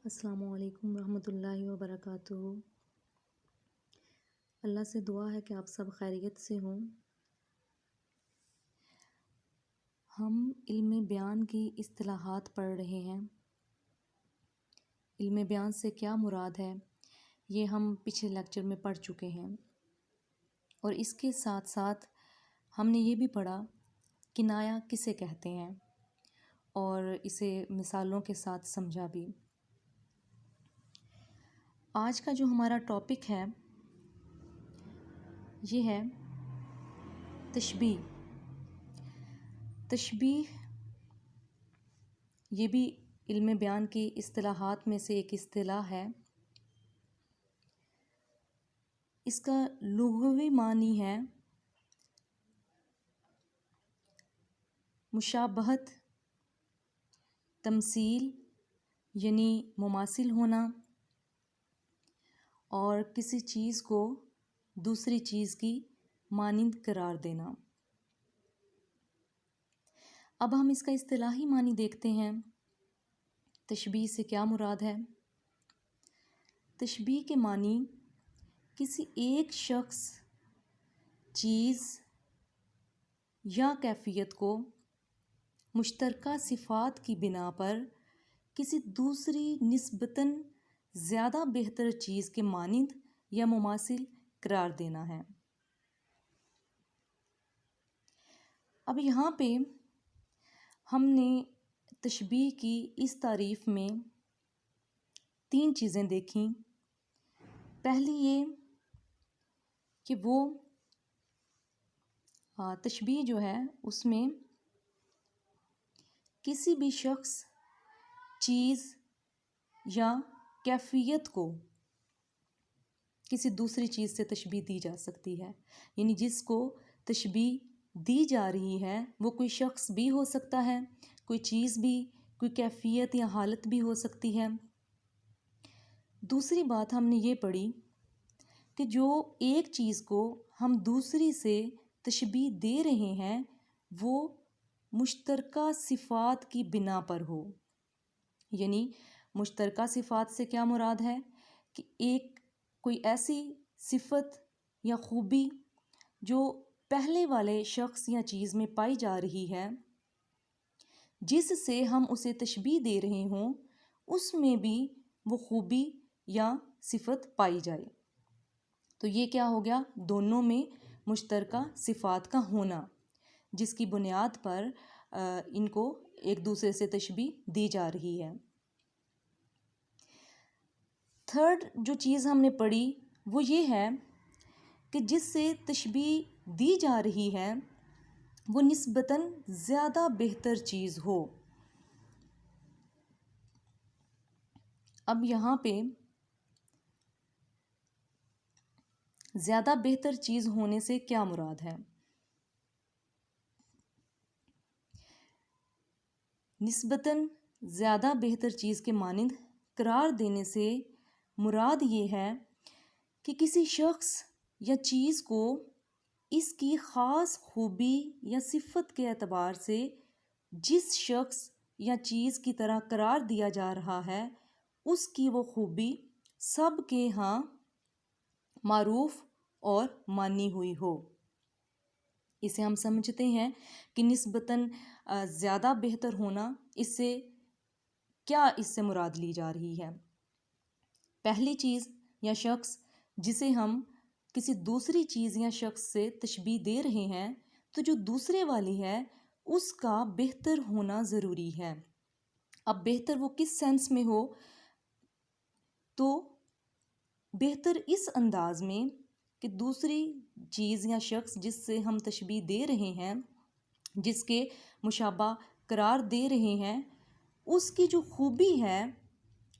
السلام علیکم ورحمۃ اللہ وبرکاتہ۔ اللہ سے دعا ہے کہ آپ سب خیریت سے ہوں۔ ہم علم بیان کی اصطلاحات پڑھ رہے ہیں۔ علم بیان سے کیا مراد ہے یہ ہم پچھلے لیکچر میں پڑھ چکے ہیں، اور اس کے ساتھ ساتھ ہم نے یہ بھی پڑھا کنایا کسے کہتے ہیں، اور اسے مثالوں کے ساتھ سمجھا بھی۔ آج کا جو ہمارا ٹاپک ہے یہ ہے تشبیہ۔ تشبیہ یہ بھی علم بیان کی اصطلاحات میں سے ایک اصطلاح ہے۔ اس کا لغوی معنی ہے مشابہت، تمثیل یعنی مماثل ہونا، اور کسی چیز کو دوسری چیز کی مانند قرار دینا۔ اب ہم اس کا اصطلاحی معنی دیکھتے ہیں۔ تشبیہ سے کیا مراد ہے؟ تشبیہ کے معنی کسی ایک شخص، چیز یا کیفیت کو مشترکہ صفات کی بنا پر کسی دوسری نسبتاً زیادہ بہتر چیز کے مانند یا مماثل قرار دینا ہے۔ اب یہاں پہ ہم نے تشبیہ کی اس تعریف میں 3 چیزیں دیکھیں۔ پہلی یہ کہ وہ تشبیہ جو ہے اس میں کسی بھی شخص، چیز یا کیفیت کو کسی دوسری چیز سے تشبیہ دی جا سکتی ہے، یعنی جس کو تشبیہ دی جا رہی ہے وہ کوئی شخص بھی ہو سکتا ہے، کوئی چیز بھی، کوئی کیفیت یا حالت بھی ہو سکتی ہے۔ دوسری بات ہم نے یہ پڑھی کہ جو ایک چیز کو ہم دوسری سے تشبیہ دے رہے ہیں وہ مشترکہ صفات کی بنا پر ہو۔ یعنی مشترکہ صفات سے کیا مراد ہے کہ کوئی ایسی صفت یا خوبی جو پہلے والے شخص یا چیز میں پائی جا رہی ہے، جس سے ہم اسے تشبیہ دے رہے ہوں، اس میں بھی وہ خوبی یا صفت پائی جائے۔ تو یہ کیا ہو گیا؟ دونوں میں مشترکہ صفات کا ہونا، جس کی بنیاد پر ان کو ایک دوسرے سے تشبیہ دی جا رہی ہے۔ تھرڈ جو چیز ہم نے پڑھی وہ یہ ہے کہ جس سے تشبیہ دی جا رہی ہے وہ نسبتاً زیادہ بہتر چیز ہو۔ اب یہاں پہ زیادہ بہتر چیز ہونے سے کیا مراد ہے؟ نسبتاً زیادہ بہتر چیز کے مانند قرار دینے سے مراد یہ ہے کہ کسی شخص یا چیز کو اس کی خاص خوبی یا صفت کے اعتبار سے جس شخص یا چیز کی طرح قرار دیا جا رہا ہے، اس کی وہ خوبی سب کے ہاں معروف اور مانی ہوئی ہو۔ اسے ہم سمجھتے ہیں کہ نسبتاً زیادہ بہتر ہونا، اس سے مراد لی جا رہی ہے۔ پہلی چیز یا شخص جسے ہم کسی دوسری چیز یا شخص سے تشبیہ دے رہے ہیں، تو جو دوسرے والی ہے اس کا بہتر ہونا ضروری ہے۔ اب بہتر وہ کس سینس میں ہو؟ تو بہتر اس انداز میں کہ دوسری چیز یا شخص جس سے ہم تشبیہ دے رہے ہیں، جس کے مشابہ قرار دے رہے ہیں، اس کی جو خوبی ہے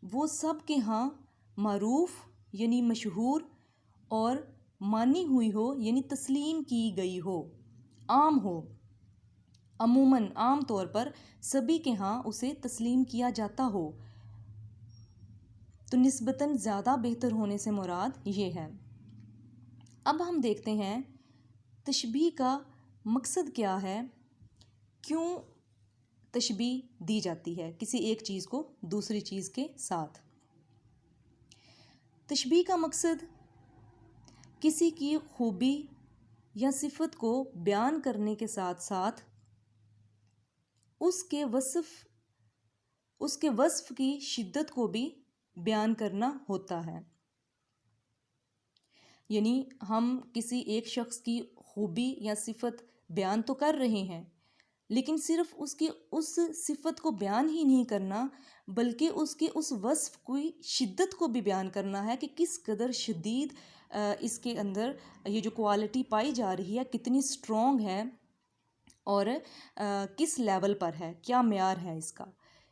وہ سب کے ہاں معروف یعنی مشہور اور مانی ہوئی ہو، یعنی تسلیم کی گئی ہو، عام ہو۔ عموماً عام طور پر سبھی کے ہاں اسے تسلیم کیا جاتا ہو۔ تو نسبتاً زیادہ بہتر ہونے سے مراد یہ ہے۔ اب ہم دیکھتے ہیں تشبیہ کا مقصد کیا ہے، کیوں تشبیہ دی جاتی ہے کسی ایک چیز کو دوسری چیز کے ساتھ۔ تشبیہ کا مقصد کسی کی خوبی یا صفت کو بیان کرنے کے ساتھ ساتھ اس کے وصف کی شدت کو بھی بیان کرنا ہوتا ہے. یعنی ہم کسی ایک شخص کی خوبی یا صفت بیان تو کر رہے ہیں، لیکن صرف اس صفت کو بیان ہی نہیں کرنا، بلکہ اس وصف کی شدت کو بھی بیان کرنا ہے کہ کس قدر شدید اس کے اندر یہ جو کوالٹی پائی جا رہی ہے کتنی اسٹرانگ ہے اور کس لیول پر ہے، کیا معیار ہے اس کا،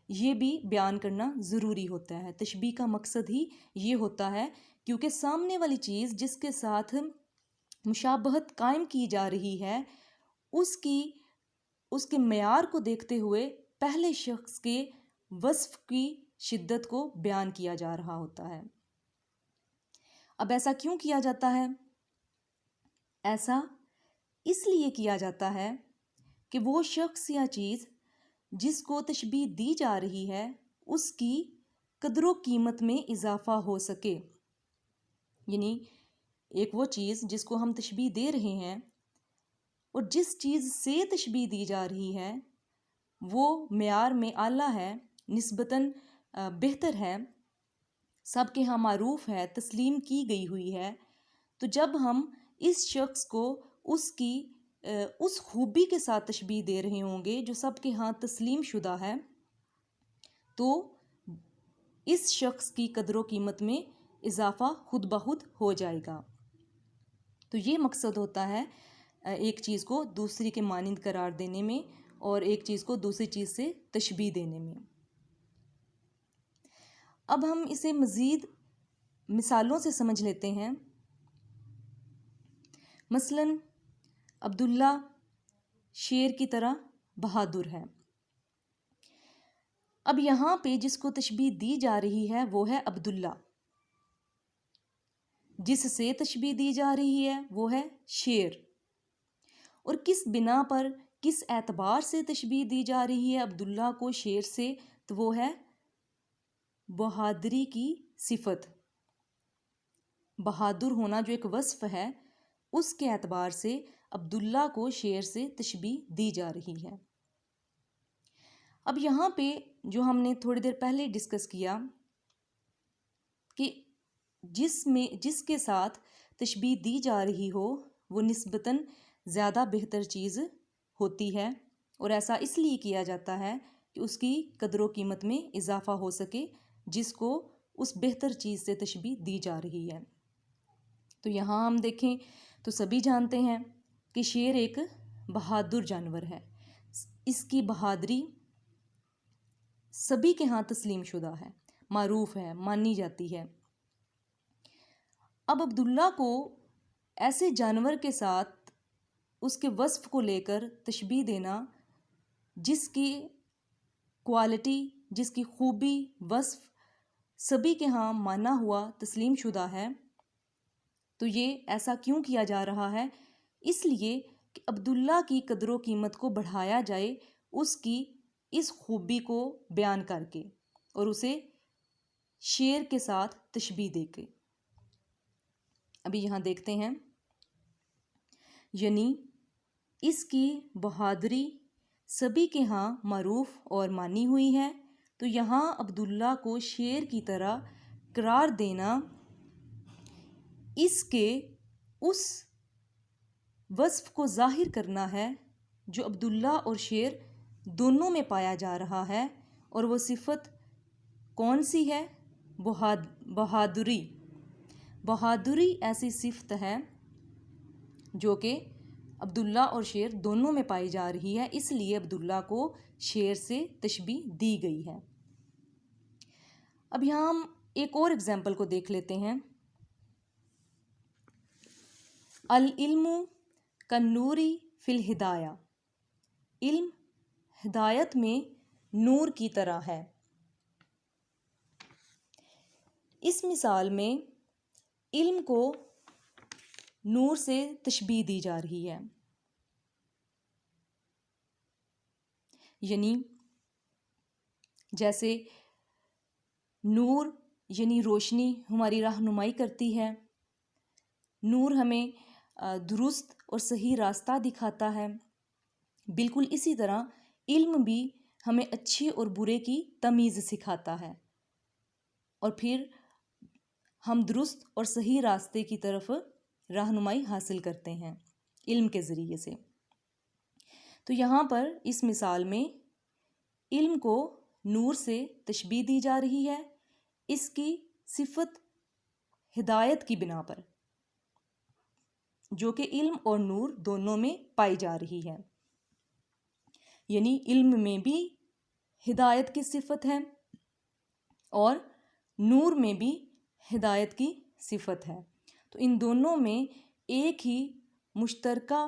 یہ بھی بیان کرنا ضروری ہوتا ہے. تشبیہ کا مقصد ہی یہ ہوتا ہے، کیونکہ سامنے والی چیز جس کے ساتھ مشابہت قائم کی جا رہی ہے اس کے معیار کو دیکھتے ہوئے پہلے شخص کے وصف کی شدت کو بیان کیا جا رہا ہوتا ہے. اب ایسا کیوں کیا جاتا ہے؟ ایسا اس لیے کیا جاتا ہے کہ وہ شخص یا چیز جس کو تشبیہ دی جا رہی ہے اس کی قدر و قیمت میں اضافہ ہو سکے. یعنی ایک وہ چیز جس کو ہم تشبیہ دے رہے ہیں اور جس چیز سے تشبیہ دی جا رہی ہے وہ معیار میں اعلیٰ ہے، نسبتاً بہتر ہے، سب کے ہاں معروف ہے، تسلیم کی گئی ہوئی ہے. تو جب ہم اس شخص کو اس خوبی کے ساتھ تشبیہ دے رہے ہوں گے جو سب کے ہاں تسلیم شدہ ہے، تو اس شخص کی قدر و قیمت میں اضافہ خود بخود ہو جائے گا. تو یہ مقصد ہوتا ہے ایک چیز کو دوسری کے مانند قرار دینے میں اور ایک چیز کو دوسری چیز سے تشبیہ دینے میں. اب ہم اسے مزید مثالوں سے سمجھ لیتے ہیں. مثلاً عبداللہ شیر کی طرح بہادر ہے. اب یہاں پہ جس کو تشبیہ دی جا رہی ہے وہ ہے عبداللہ، جس سے تشبیہ دی جا رہی ہے وہ ہے شیر. اور کس بنا پر، کس اعتبار سے تشبیہ دی جا رہی ہے عبداللہ کو شیر سے؟ تو وہ ہے بہادری کی صفت. بہادر ہونا جو ایک وصف ہے اس کے اعتبار سے عبداللہ کو شیر سے تشبیہ دی جا رہی ہے. اب یہاں پہ جو ہم نے تھوڑی دیر پہلے ڈسکس کیا کہ جس کے ساتھ تشبیہ دی جا رہی ہو وہ نسبتاً زیادہ بہتر چیز ہوتی ہے، اور ایسا اس لیے کیا جاتا ہے کہ اس کی قدر و قیمت میں اضافہ ہو سکے جس کو اس بہتر چیز سے تشبیہ دی جا رہی ہے. تو یہاں ہم دیکھیں تو سبھی جانتے ہیں کہ شیر ایک بہادر جانور ہے، اس کی بہادری سبھی کے ہاں تسلیم شدہ ہے، معروف ہے، مانی جاتی ہے. اب عبداللہ کو ایسے جانور کے ساتھ اس کے وصف کو لے کر تشبیہ دینا جس کی کوالٹی، جس کی خوبی، وصف سبھی کے ہاں مانا ہوا، تسلیم شدہ ہے، تو یہ ایسا کیوں کیا جا رہا ہے؟ اس لیے کہ عبداللہ کی قدر و قیمت کو بڑھایا جائے اس کی اس خوبی کو بیان کر کے اور اسے شیر کے ساتھ تشبیہ دے کے. ابھی یہاں دیکھتے ہیں، یعنی اس کی بہادری سبھی کے ہاں معروف اور مانی ہوئی ہے، تو یہاں عبداللہ کو شیر کی طرح قرار دینا اس کے اس وصف کو ظاہر کرنا ہے جو عبداللہ اور شیر دونوں میں پایا جا رہا ہے. اور وہ صفت کون سی ہے؟ بہادری. بہادری ایسی صفت ہے جو کہ عبداللہ اور شیر دونوں میں پائی جا رہی ہے، اس لیے عبداللہ کو شیر سے تشبیہ دی گئی ہے. اب یہاں ہم ایک اور اگزامپل کو دیکھ لیتے ہیں. العلم کالنور فی الہدایہ، علم ہدایت میں نور کی طرح ہے. اس مثال میں علم کو نور سے تشبیہ دی جا رہی ہے. یعنی جیسے نور یعنی روشنی ہماری رہنمائی کرتی ہے، نور ہمیں درست اور صحیح راستہ دکھاتا ہے۔ بالکل اسی طرح علم بھی ہمیں اچھے اور برے کی تمیز سکھاتا ہے، اور پھر ہم درست اور صحیح راستے کی طرف رہنمائی حاصل کرتے ہیں علم کے ذریعے سے۔ تو یہاں پر اس مثال میں علم کو نور سے تشبیہ دی جا رہی ہے، اس کی صفت ہدایت کی بنا پر، جو کہ علم اور نور دونوں میں پائی جا رہی ہے۔ یعنی علم میں بھی ہدایت کی صفت ہے اور نور میں بھی ہدایت کی صفت ہے، تو ان دونوں میں ایک ہی مشترکہ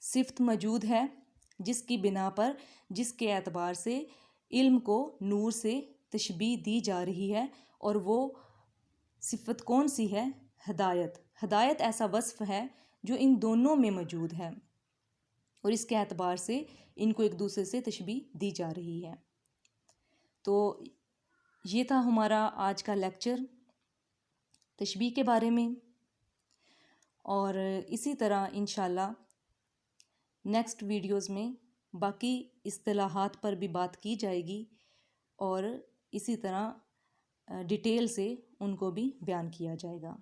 صفت موجود ہے، جس کی بنا پر، جس کے اعتبار سے علم کو نور سے تشبیہ دی جا رہی ہے، اور وہ صفت کون سی ہے؟ ہدایت۔ ہدایت ایسا وصف ہے جو ان دونوں میں موجود ہے، اور اس کے اعتبار سے ان کو ایک دوسرے سے تشبیہ دی جا رہی ہے۔ تو یہ تھا ہمارا آج کا لیکچر تشبیہ کے بارے میں، اور اسی طرح انشاءاللہ نیکسٹ ویڈیوز میں باقی اصطلاحات پر بھی بات کی جائے گی، اور اسی طرح ڈیٹیل سے ان کو بھی بیان کیا جائے گا۔